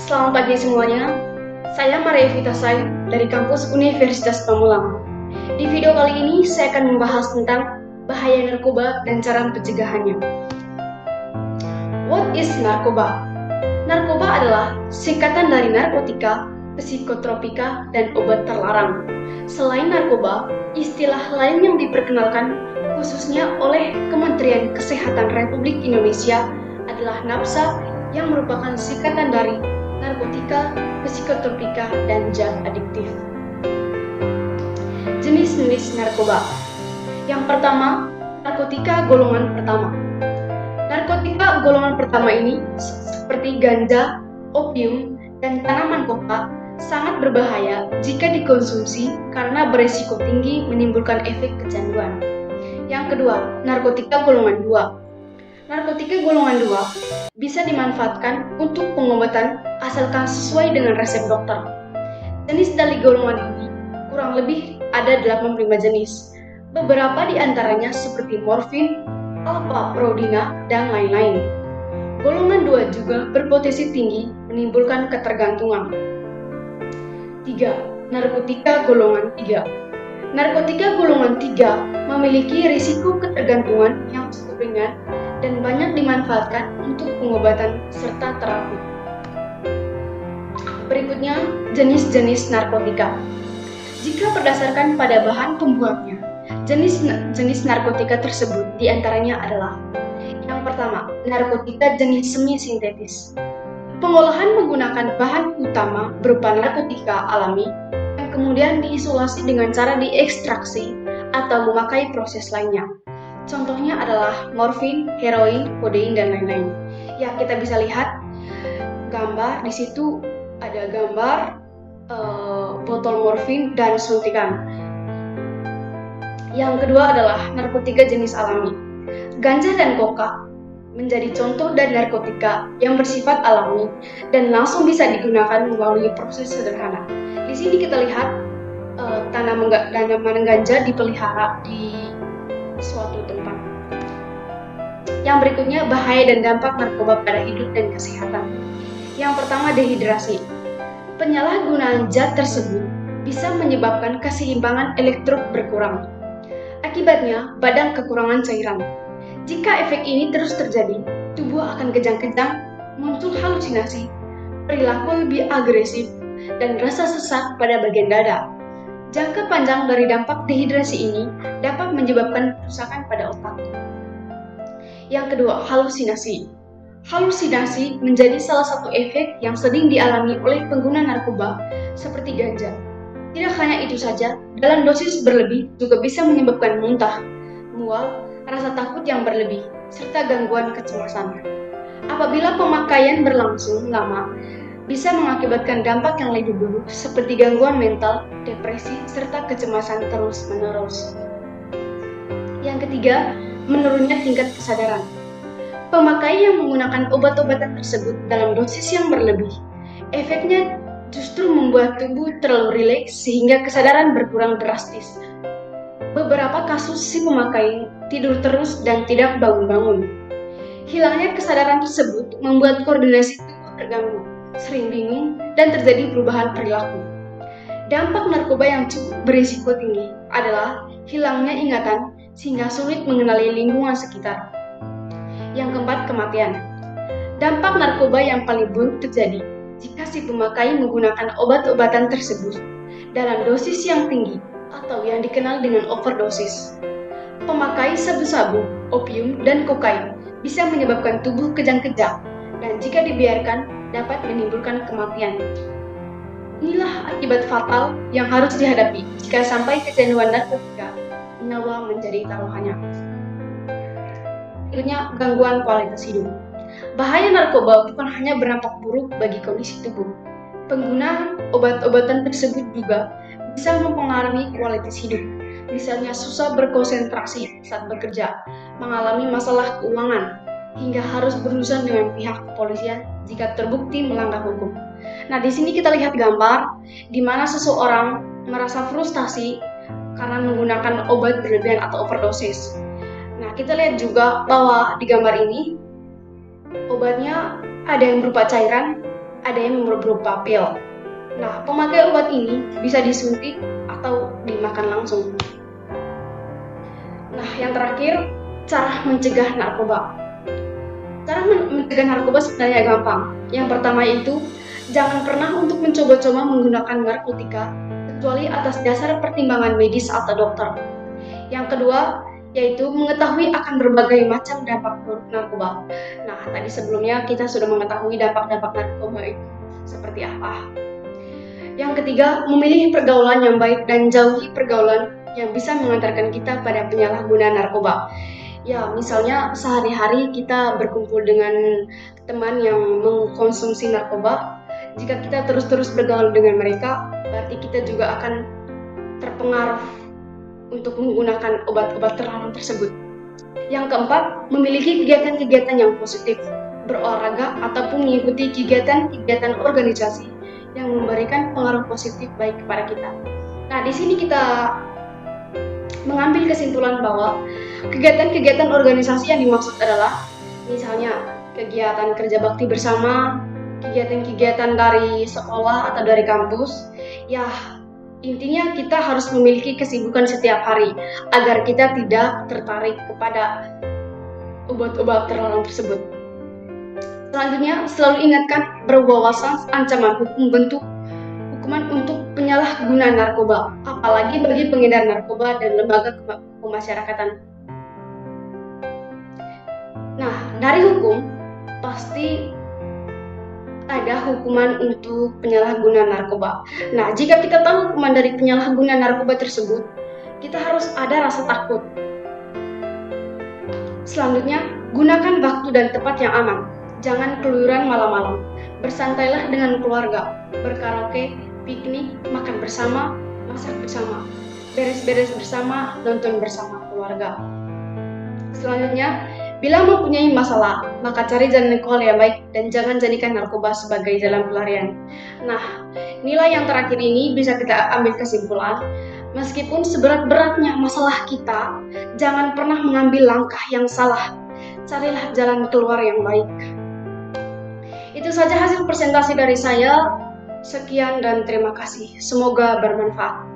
Selamat pagi semuanya, saya Maria Vitasai dari kampus Universitas Pamulang. Di video kali ini saya akan membahas tentang bahaya narkoba dan cara pencegahannya. What is narkoba? Narkoba adalah singkatan dari narkotika, psikotropika, dan obat terlarang. Selain narkoba, istilah lain yang diperkenalkan khususnya oleh Kementerian Kesehatan Republik Indonesia adalah NAPSA yang merupakan singkatan dari narkotika, psikotropika, dan zat adiktif. Jenis-jenis narkoba. Yang pertama, narkotika golongan pertama. Narkotika golongan pertama ini seperti ganja, opium, dan tanaman koka sangat berbahaya jika dikonsumsi karena beresiko tinggi menimbulkan efek kecanduan. Yang kedua, narkotika golongan 2. Narkotika golongan 2 bisa dimanfaatkan untuk pengobatan asalkan sesuai dengan resep dokter. Jenis dari golongan ini kurang lebih ada 85 jenis. Beberapa di antaranya seperti morfin, alfa-prodina, dan lain-lain. Golongan 2 juga berpotensi tinggi menimbulkan ketergantungan. 3. Narkotika golongan 3. Narkotika golongan 3 memiliki risiko ketergantungan yang cukup ringan dan banyak dimanfaatkan untuk pengobatan serta terapi. Berikutnya, jenis-jenis narkotika. Jika berdasarkan pada bahan pembuatnya, jenis narkotika tersebut diantaranya adalah: yang pertama, narkotika jenis semi-sintetis. Pengolahan menggunakan bahan utama berupa narkotika alami yang kemudian diisolasi dengan cara diekstraksi atau memakai proses lainnya. Contohnya adalah morfin, heroin, kodein, dan lain-lain. Ya, kita bisa lihat gambar di situ, ada gambar botol morfin dan suntikan. Yang kedua adalah narkotika jenis alami. Ganja dan koka menjadi contoh dari narkotika yang bersifat alami dan langsung bisa digunakan melalui proses sederhana. Di sini kita lihat tanaman ganja dipelihara di suatu tempat. Yang berikutnya, bahaya dan dampak narkoba pada hidup dan kesehatan. Yang pertama, dehidrasi. Penyalahgunaan zat tersebut bisa menyebabkan keseimbangan elektrot berkurang. Akibatnya, badan kekurangan cairan. Jika efek ini terus terjadi, tubuh akan kejang-kejang, muncul halusinasi, perilaku lebih agresif, dan rasa sesak pada bagian dada. Jangka panjang dari dampak dehidrasi ini dapat menyebabkan kerusakan pada otak. Yang kedua, halusinasi. Halusinasi menjadi salah satu efek yang sering dialami oleh pengguna narkoba seperti ganja. Tidak hanya itu saja, dalam dosis berlebih juga bisa menyebabkan muntah, mual, rasa takut yang berlebih, serta gangguan kecemasan. Apabila pemakaian berlangsung lama, bisa mengakibatkan dampak yang lebih buruk seperti gangguan mental, depresi, serta kecemasan terus-menerus. Yang ketiga, menurunnya tingkat kesadaran. Pemakai yang menggunakan obat-obatan tersebut dalam dosis yang berlebih, efeknya justru membuat tubuh terlalu rileks sehingga kesadaran berkurang drastis. Beberapa kasus si pemakai tidur terus dan tidak bangun-bangun. Hilangnya kesadaran tersebut membuat koordinasi tubuh terganggu, sering bingung, dan terjadi perubahan perilaku. Dampak narkoba yang cukup berisiko tinggi adalah hilangnya ingatan sehingga sulit mengenali lingkungan sekitar. Yang keempat, kematian. Dampak narkoba yang paling buruk terjadi jika si pemakai menggunakan obat-obatan tersebut dalam dosis yang tinggi atau yang dikenal dengan overdosis. Pemakai sabu-sabu, opium, dan kokain bisa menyebabkan tubuh kejang-kejang dan jika dibiarkan dapat menimbulkan kematian. Inilah akibat fatal yang harus dihadapi jika sampai kecanduan narkotika, nyawa menjadi taruhannya. Berikutnya, gangguan kualitas hidup. Bahaya narkoba bukan hanya berdampak buruk bagi kondisi tubuh. Penggunaan obat-obatan tersebut juga bisa mempengaruhi kualitas hidup. Misalnya susah berkonsentrasi saat bekerja, mengalami masalah keuangan, hingga harus berurusan dengan pihak kepolisian jika terbukti melanggar hukum. Nah, di sini kita lihat gambar di mana seseorang merasa frustasi karena menggunakan obat berlebihan atau overdosis. Nah, kita lihat juga bahwa di gambar ini obatnya ada yang berupa cairan ada yang berupa pil. Nah, pemakai obat ini bisa disuntik atau dimakan langsung. Nah, yang terakhir, cara mencegah narkoba. Cara mencegah narkoba sebenarnya gampang. Yang pertama itu, jangan pernah untuk mencoba-coba menggunakan narkotika kecuali atas dasar pertimbangan medis atau dokter. Yang kedua, yaitu mengetahui akan berbagai macam dampak buruk narkoba. Nah, tadi sebelumnya kita sudah mengetahui dampak-dampak narkoba itu seperti apa. Yang ketiga, memilih pergaulan yang baik dan jauhi pergaulan yang bisa mengantarkan kita pada penyalahgunaan narkoba. Ya, misalnya sehari-hari kita berkumpul dengan teman yang mengkonsumsi narkoba. Jika kita terus-terus bergaul dengan mereka, berarti kita juga akan terpengaruh untuk menggunakan obat-obat terlarang tersebut. Yang keempat, memiliki kegiatan-kegiatan yang positif, berolahraga ataupun mengikuti kegiatan-kegiatan organisasi yang memberikan pengaruh positif baik kepada kita. Nah, di sini kita mengambil kesimpulan bahwa kegiatan-kegiatan organisasi yang dimaksud adalah misalnya kegiatan kerja bakti bersama, kegiatan-kegiatan dari sekolah atau dari kampus. Ya, intinya kita harus memiliki kesibukan setiap hari agar kita tidak tertarik kepada obat-obat terlarang tersebut. Selanjutnya, selalu ingatkan berwawasan ancaman hukuman untuk penyalahgunaan narkoba, apalagi bagi pengedar narkoba dan lembaga pemasyarakatan. Nah, dari hukum pasti ada hukuman untuk penyalahgunaan narkoba. Nah, jika kita tahu hukuman dari penyalahgunaan narkoba tersebut, kita harus ada rasa takut. Selanjutnya, gunakan waktu dan tempat yang aman. Jangan keluyuran malam-malam. Bersantailah dengan keluarga, berkaraoke, piknik, makan bersama, masak bersama, beres-beres bersama, nonton bersama keluarga. Selanjutnya, bila mempunyai masalah, maka cari jalan keluar yang baik dan jangan jadikan narkoba sebagai jalan pelarian. Nah, nilai yang terakhir ini bisa kita ambil kesimpulan, meskipun seberat-beratnya masalah kita, jangan pernah mengambil langkah yang salah. Carilah jalan keluar yang baik. Itu saja hasil presentasi dari saya. Sekian dan terima kasih. Semoga bermanfaat.